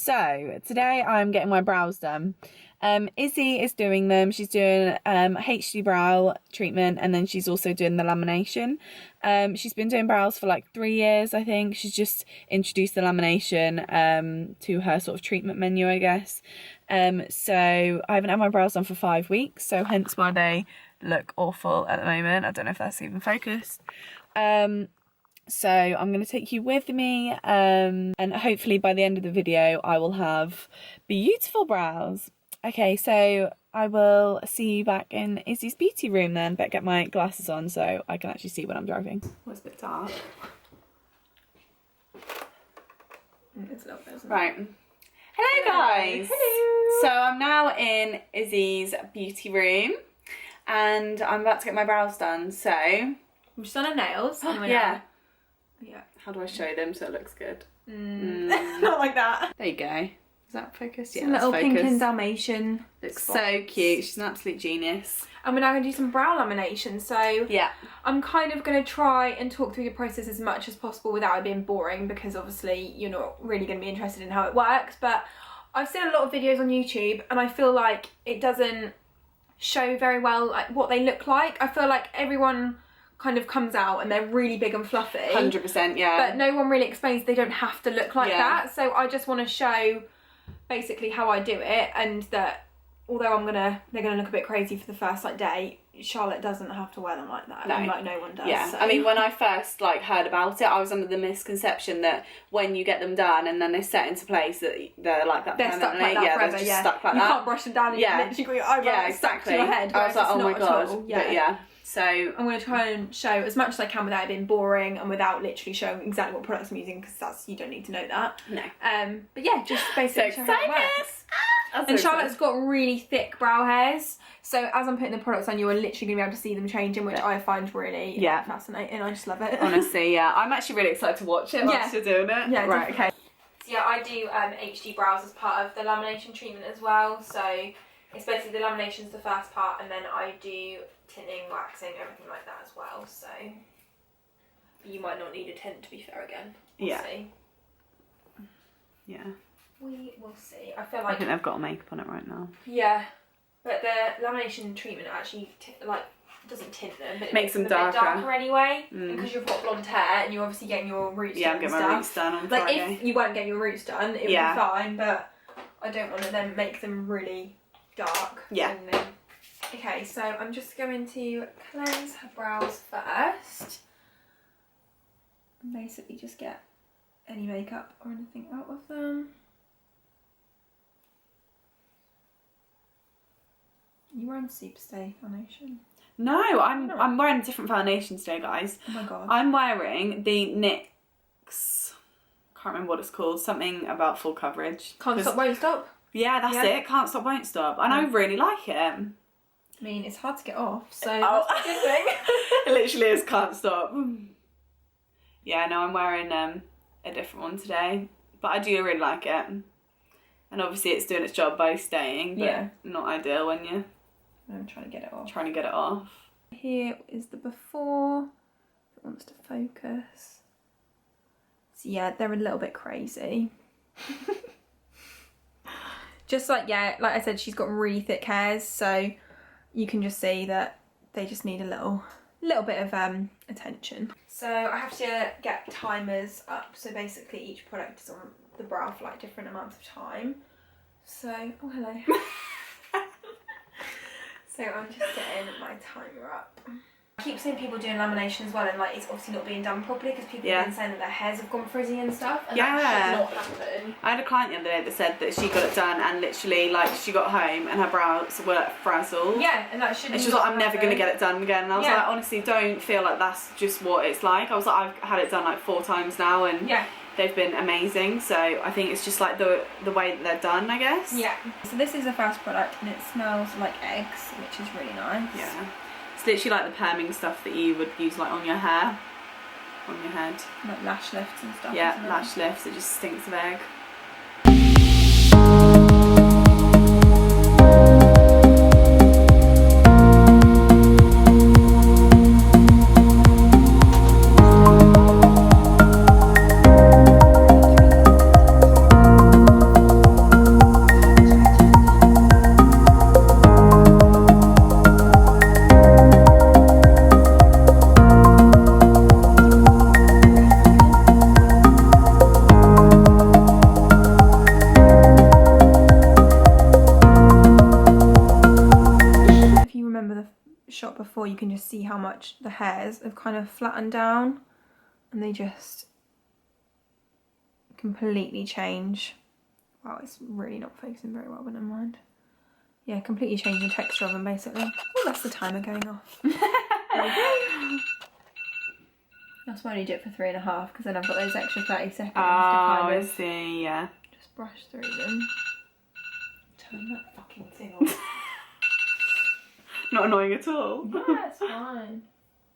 So today I'm getting my brows done. Issy is doing them. She's doing HD brow treatment, and then she's also doing the lamination. She's been doing brows for like 3 years, I think. She's just introduced the lamination to her sort of treatment menu, I guess. So I haven't had my brows done for 5 weeks, so hence why they look awful at the moment. I don't know if that's even focused. So I'm going to take you with me, and hopefully by the end of the video I will have beautiful brows. Okay, so I will see you back in Issy's beauty room then. Better get my glasses on so I can actually see when I'm driving. Well, it's a bit dark. It's a little bit, isn't it? Right. Hello guys! Hello! So I'm now in Issy's beauty room and I'm about to get my brows done, so... We've just done her nails. Yeah. Yeah. How do I show them so it looks good? Not like that. There you go. Is that focused? Yeah, Some that's little focused. pink and Dalmatian. Looks spots. so cute. She's an absolute genius. And we're now going to do some brow lamination. So Yeah. I'm kind of going to try and talk through the process as much as possible without it being boring, because obviously you're not really going to be interested in how it works. But I've seen a lot of videos on YouTube and I feel like it doesn't show very well like what they look like. I feel like everyone kind of comes out and they're really big and fluffy. 100%, yeah. But no one really explains they don't have to look like that. So I just want to show basically how I do it, and that although they're gonna look a bit crazy for the first like day, Charlotte doesn't have to wear them like that. No. And, like no one does. Yeah, so. I mean, when I first like heard about it, I was under the misconception that when you get them done and then they're set into place, that they're like that. They're stuck like that forever. They're just yeah, stuck like you that. can't brush them down. And Yeah, you literally got your eyebrows stuck to your head. I was like, oh my god. Yeah. But yeah. So I'm going to try and show as much as I can without it being boring and without literally showing exactly what products I'm using, because you don't need to know that. No. But yeah, just basically So show how it works. And Charlotte's got really thick brow hairs, so as I'm putting the products on, you are literally going to be able to see them changing, which I find really fascinating. I just love it. Honestly, yeah. I'm actually really excited to watch it whilst you're doing it. Yeah, right, okay. So yeah, I do HD brows as part of the lamination treatment as well. So it's basically the lamination's the first part, and then I do tinting, waxing, everything like that as well. So you might not need a tint, to be fair. Again, we'll see. Yeah. We will see. I feel I like think they've got makeup on it right now. yeah, but the lamination treatment actually doesn't tint them, but it makes them a darker. bit darker anyway. Because you've got blonde hair and you're obviously getting your roots done. Yeah, I'm getting my roots done on Friday. Like if you won't get your roots done, it would be fine. But I don't want to then make them really dark. Yeah. Okay, so I'm just going to cleanse her brows first. And basically just get any makeup or anything out of them. You wearing Superstay foundation? No, I'm wearing a different foundation today, guys. Oh my god. I'm wearing the NYX. Can't remember what it's called. Something about full coverage. Can't stop, won't stop? Yeah, that's it. Can't stop, won't stop. And I really like it. I mean, it's hard to get off, so Oh. that's a good thing. It literally is can't stop. Yeah, no, I'm wearing a different one today. But I do really like it. And obviously it's doing its job by staying, but not ideal when you're I'm trying to get it off. Here is the before. If it wants to focus. So yeah, they're a little bit crazy. Just like, like I said, she's got really thick hairs, so you can just see that they just need a little bit of attention. So I have to get timers up, so basically each product is on the brow for like different amounts of time. So, oh hello. So I'm just getting my timer up. I keep seeing people doing lamination as well, and like it's obviously not being done properly because people have been saying that their hairs have gone frizzy and stuff, and that should not happen. I had a client the other day that said that she got it done and literally like she got home and her brows were like frazzled. Yeah, and that shouldn't. And she was like, I'm never gonna get it done again. And I was like, honestly, don't feel like that's just what it's like. I was like, I've had it done like 4 times now, and they've been amazing. So I think it's just like the way that they're done, I guess. Yeah. So this is the first product, and it smells like eggs, which is really nice. Yeah. It's literally like the perming stuff that you would use like on your hair, on your head. Like lash lifts and stuff. Yeah, lash lifts. It just stinks of egg. before, you can just see how much the hairs have kind of flattened down, and they just completely change. Wow, it's really not focusing very well, but never mind. Yeah, completely change the texture of them basically. Oh, that's the timer going off. That's why I only do it for 3.5, because then I've got those extra 30 seconds to kind of I see, yeah. just brush through them. Turn that fucking thing off. Not annoying at all. Yeah, it's fine.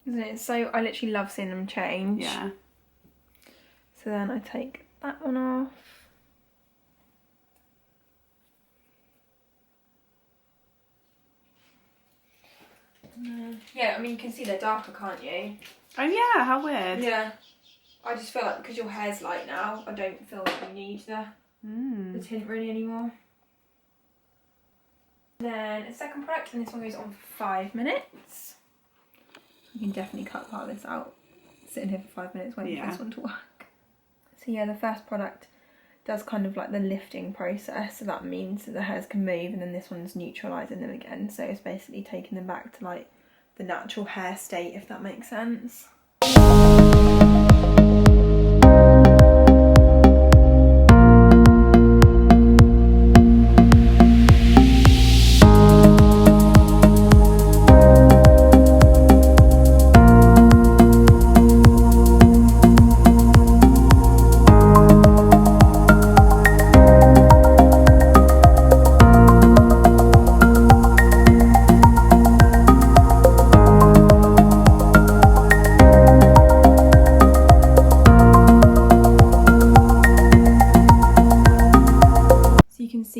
Isn't it? So I literally love seeing them change. Yeah. So then I take that one off. Yeah, I mean you can see they're darker, can't you? Oh yeah, how weird. Yeah. I just feel like because your hair's light now, I don't feel like you need the tint really anymore. Then a second product, and this one goes on for 5 minutes. You can definitely cut part of this out. Sitting here for 5 minutes waiting for this one to work. So yeah, the first product does kind of like the lifting process, so that means that the hairs can move, and then this one's neutralising them again, so it's basically taking them back to like the natural hair state, if that makes sense.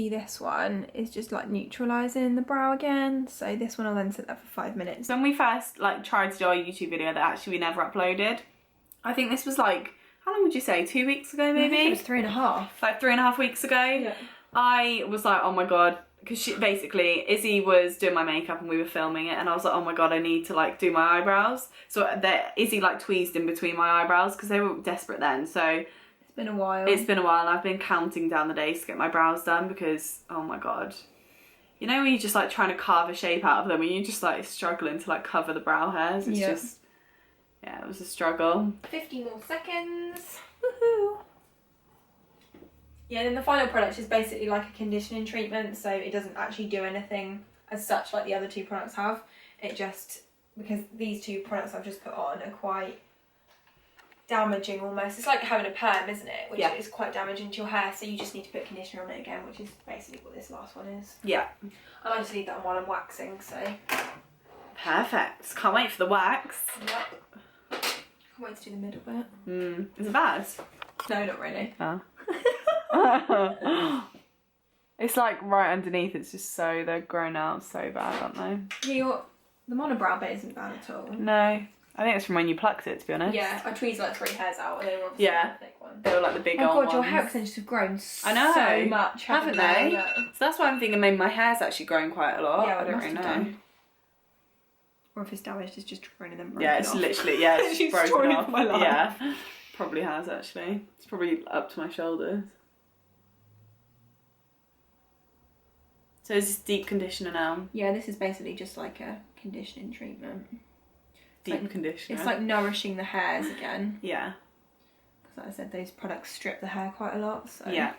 This one is just like neutralising the brow again, so this one I'll then sit there for 5 minutes. When we first like tried to do our YouTube video that actually we never uploaded, I think this was like, how long would you say, 2 weeks ago maybe? I think it was 3.5. Like 3.5 weeks ago. Yeah. I was like, oh my god, because basically Izzy was doing my makeup and we were filming it, and I was like, oh my god, I need to like do my eyebrows. So Izzy like tweezed in between my eyebrows because they were desperate then, so been a while. It's been a while. I've been counting down the days to get my brows done because, oh my god. You know when you're just like trying to carve a shape out of them and you're just like struggling to like cover the brow hairs? It's just, yeah, it was a struggle. 50 more seconds. Woohoo. Yeah, then the final product is basically like a conditioning treatment, so it doesn't actually do anything as such like the other two products have. It just, because these two products I've just put on are quite damaging almost. It's like having a perm, isn't it? Which is quite damaging to your hair, so you just need to put conditioner on it again, which is basically what this last one is. Yeah. And I just leave that on while I'm waxing, so. Perfect. Can't wait for the wax. Yep. Can't wait to do the middle bit. Is it bad? No, not really. Oh. It's like right underneath, it's just so, they're grown out so bad, aren't they? Yeah, the monobrow bit isn't bad at all. No. I think it's from when you plucked it, to be honest. Yeah, I tweezed like 3 hairs out and they were obviously the thick ones. They were like the big old ones. Oh god, your hair extensions have grown so much, haven't they? Yeah. So that's why I'm thinking maybe my hair's actually grown quite a lot. Yeah, I don't really know. Or if it's damaged, it's just draining them. Yeah, it's literally, yeah, it's She's broken off. my life. Yeah, probably has actually. It's probably up to my shoulders. So is this deep conditioner now? Yeah, this is basically just like a conditioning treatment. Deep conditioner. It's like nourishing the hairs again. Yeah. Because like I said, those products strip the hair quite a lot. So. Yeah.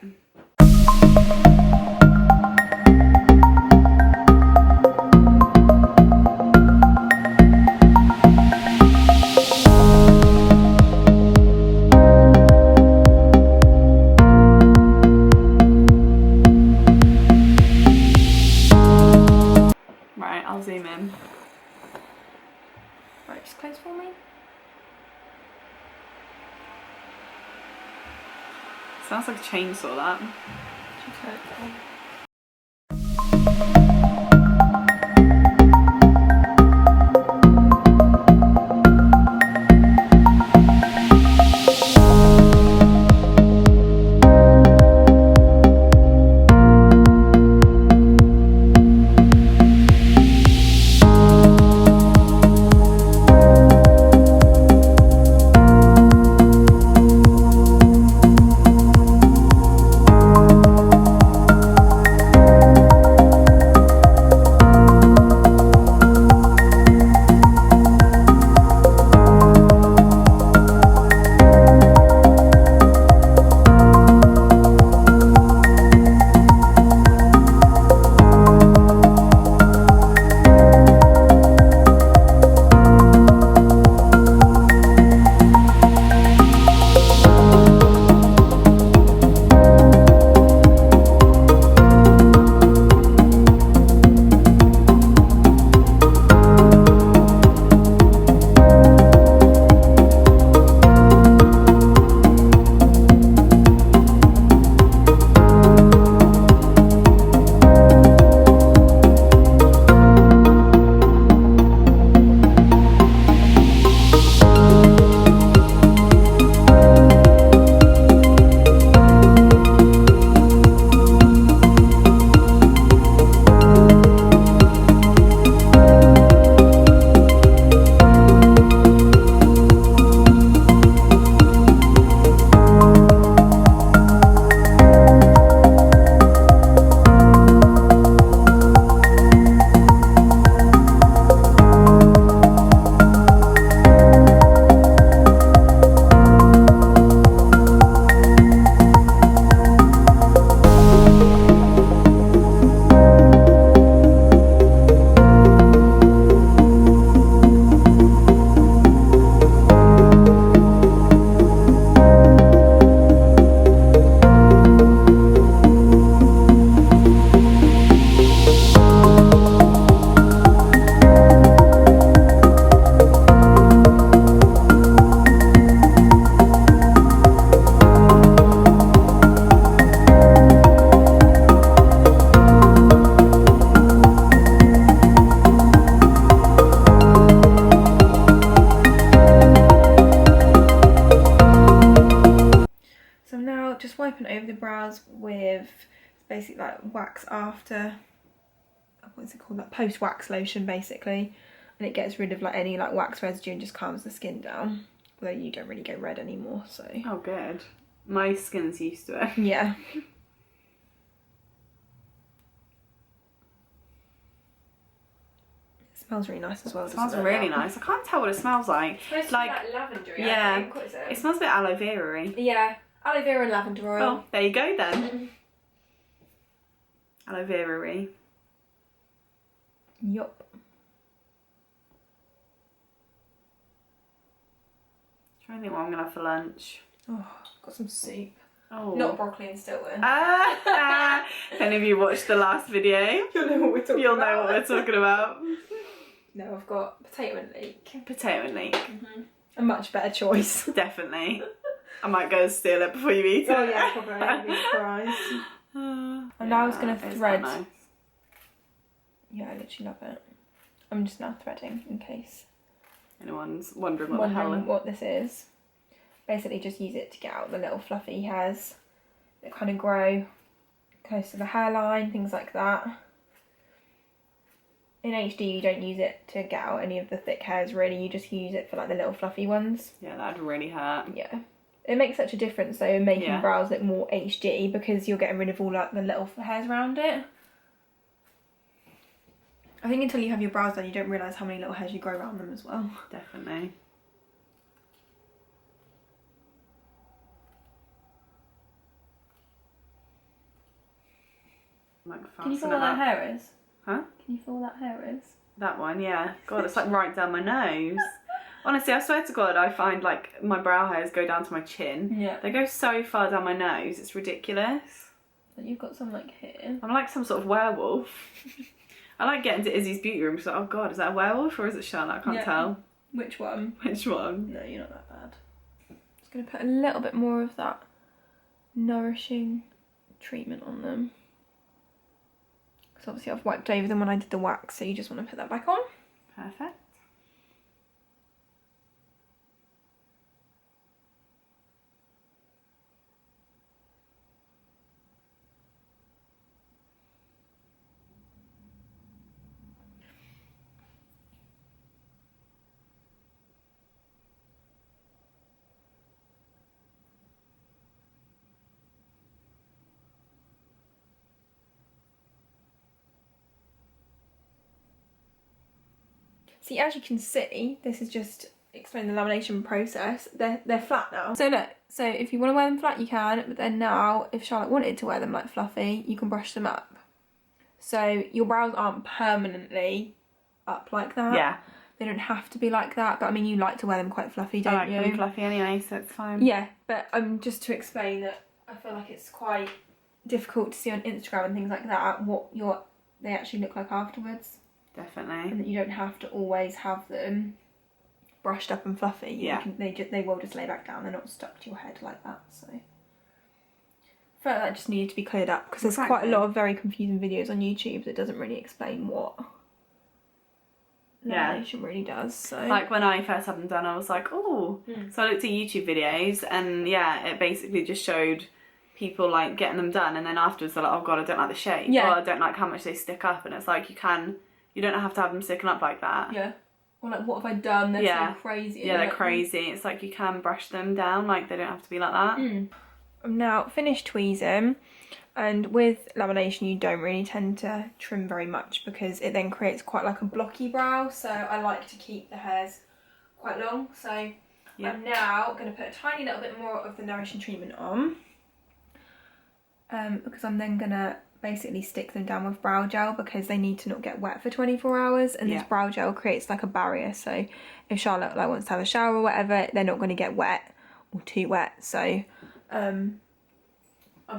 Right, I'll zoom in. Right, just close for me. Sounds like a chainsaw, that. just wiping over the brows with basically like wax after, what's it called, like post wax lotion basically, and it gets rid of like any like wax residue and just calms the skin down, although you don't really get red anymore, so. Oh good. My skin's used to it. Yeah. It smells really nice as well. It smells really nice. I can't tell what it smells like. It's like lavender. Yeah. I think. What is it? It smells a bit aloe vera-y. Yeah, aloe vera and lavender oil. Oh, there you go then. Aloe vera-y. Yup. Trying to think what I'm gonna have for lunch. Oh, got some soup. Oh. Not broccoli and Stilton. If any of you watched the last video, You'll know what we're talking you'll about. know what we're talking about. No, I've got potato and leek. Potato and leek. A much better choice. Definitely. I might go and steal it before you eat it. Oh yeah, probably. I'd be surprised. And now I was going to thread. Nice. Yeah, I literally love it. I'm just now threading in case Anyone's wondering what the hell. what this is. Basically just use it to get out the little fluffy hairs that kind of grow close to the hairline, things like that. In HD you don't use it to get out any of the thick hairs really, you just use it for like the little fluffy ones. Yeah, that'd really hurt. Yeah. It makes such a difference though in making Yeah. brows look more HD because you're getting rid of all like the little hairs around it. I think until you have your brows done you don't realise how many little hairs you grow around them as well. Definitely. Can you feel what that hair is? Huh? Can you feel what that hair is? That one, yeah. God, it's like right down my nose. Honestly, I swear to God, I find like my brow hairs go down to my chin. Yeah. They go so far down my nose, it's ridiculous. But you've got some like here. I'm like some sort of werewolf. I like getting to Izzy's beauty room. She's like, oh God, is that a werewolf or is it Charlotte? I can't tell. Which one? Which one? No, you're not that bad. Just going to put a little bit more of that nourishing treatment on them. Because obviously I've wiped over them when I did the wax, so you just want to put that back on. Perfect. See, as you can see, this is just explaining the lamination process. They're flat now. So look, so if you want to wear them flat, you can. But then now, if Charlotte wanted to wear them like fluffy, you can brush them up. So your brows aren't permanently up like that. Yeah. They don't have to be like that. But I mean, you like to wear them quite fluffy, don't I like you? them fluffy anyway, so it's fine. Yeah, but just to explain that I feel like it's quite difficult to see on Instagram and things like that what they actually look like afterwards. Definitely. And that you don't have to always have them brushed up and fluffy. Yeah. They will just lay back down. They're not stuck to your head like that. So I felt like that just needed to be cleared up because there's quite a lot of very confusing videos on YouTube that doesn't really explain what lamination really does. So like when I first had them done, I was like, oh. So I looked at YouTube videos and yeah, it basically just showed people like getting them done, and then afterwards they're like, oh God, I don't like the shape. Yeah. Or I don't like how much they stick up, and it's like you don't have to have them sticking up like that. yeah. Or like, what have I done? They're so crazy. Yeah, they're crazy. It's like you can brush them down, like they don't have to be like that. I'm now finished tweezing, and with lamination you don't really tend to trim very much because it then creates quite like a blocky brow, so I like to keep the hairs quite long. So I'm now going to put a tiny little bit more of the nourishing treatment on because I'm then going to basically stick them down with brow gel because they need to not get wet for 24 hours, and this brow gel creates like a barrier, so if Charlotte like wants to have a shower or whatever, they're not going to get wet or too wet. So I'm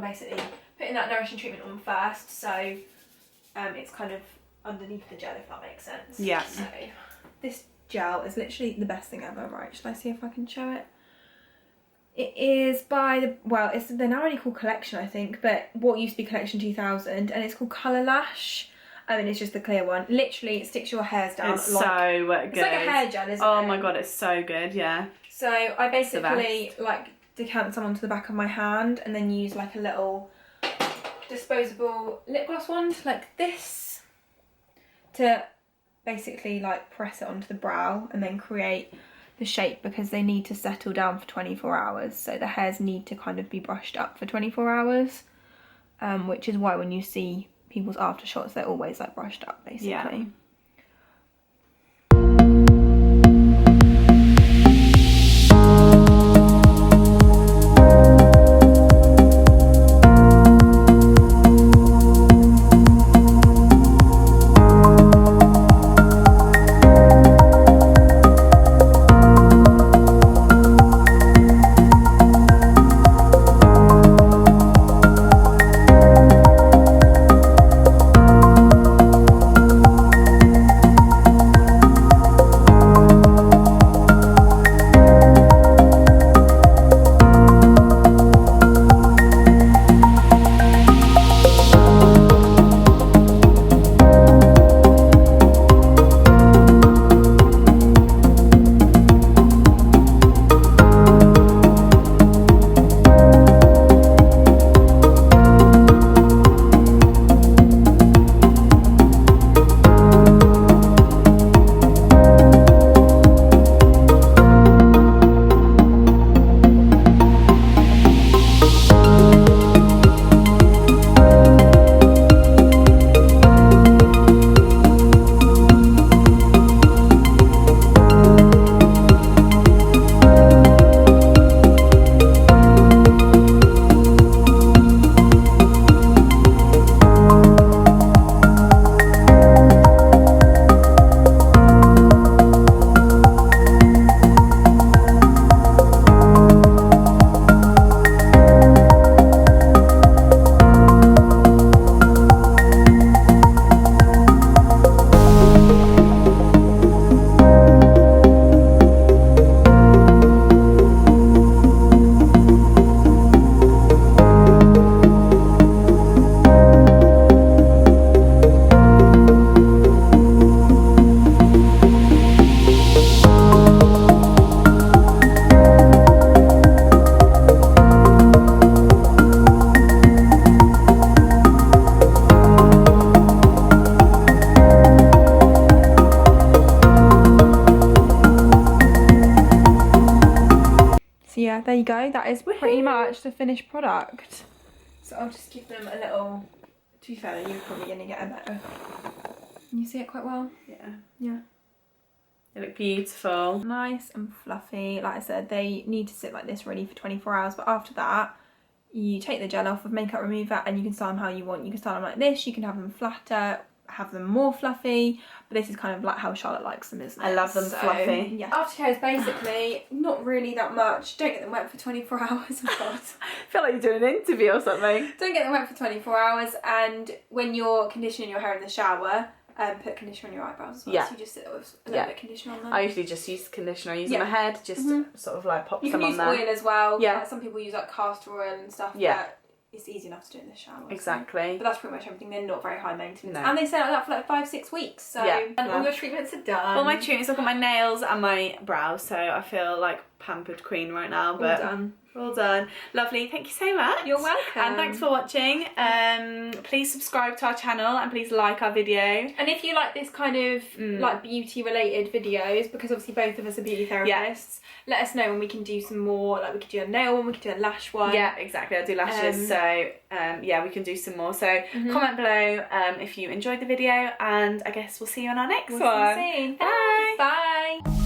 basically putting that nourishing treatment on first, so it's kind of underneath the gel, if that makes sense. Yeah. So this gel is literally the best thing ever. Right, shall I see if I can show it? It is by they're now only called Collection, I think, but what used to be Collection 2000, and it's called Colour Lash. I mean, it's just the clear one. Literally, it sticks your hairs down. It's so good. It's like a hair gel, isn't it? Oh my God, it's so good, yeah. So I basically like decant some onto the back of my hand and then use like a little disposable lip gloss wand like this to basically like press it onto the brow and then create the shape, because they need to settle down for 24 hours. So the hairs need to kind of be brushed up for 24 hours, which is why when you see people's after shots, they're always like brushed up basically. Yeah. Yeah, there you go. That is pretty much the finished product. So I'll just give them a little, to be fair, you're probably going to get a better. Can you see it quite well? Yeah. Yeah. They look beautiful. Nice and fluffy. Like I said, they need to sit like this ready for 24 hours. But after that, you take the gel off with makeup remover and you can style them how you want. You can style them like this. You can have them flatter, have them more fluffy. But this is kind of like how Charlotte likes them, isn't it? I love them fluffy. Yeah. Aftercare is basically not really that much. Don't get them wet for 24 hours. Oh God. I feel like you're doing an interview or something. Don't get them wet for 24 hours. And when you're conditioning your hair in the shower, put conditioner on your eyebrows as well. Yeah. So you just sit with a little bit of conditioner on them. I usually just use conditioner. I use on my head, just sort of like pop You some can on use there. oil as well. Yeah. Like some people use like castor oil and stuff. Yeah. But it's easy enough to do in the shower. Exactly. But that's pretty much everything. They're not very high maintenance. No. And they stay like that for like 5-6 weeks. So and all your treatments are done. All my treatments, I've got my nails and my brows, so I feel like pampered queen right now. But all done. All done. Lovely. Thank you so much. You're welcome. And thanks for watching. Please subscribe to our channel and please like our video. And if you like this kind of like beauty related videos, because obviously both of us are beauty therapists, let us know and we can do some more. Like we could do a nail one, we could do a lash one. Yeah, exactly. I do lashes, so yeah, we can do some more. So comment below if you enjoyed the video, and I guess we'll see you on our next one. See you soon. Bye. Bye.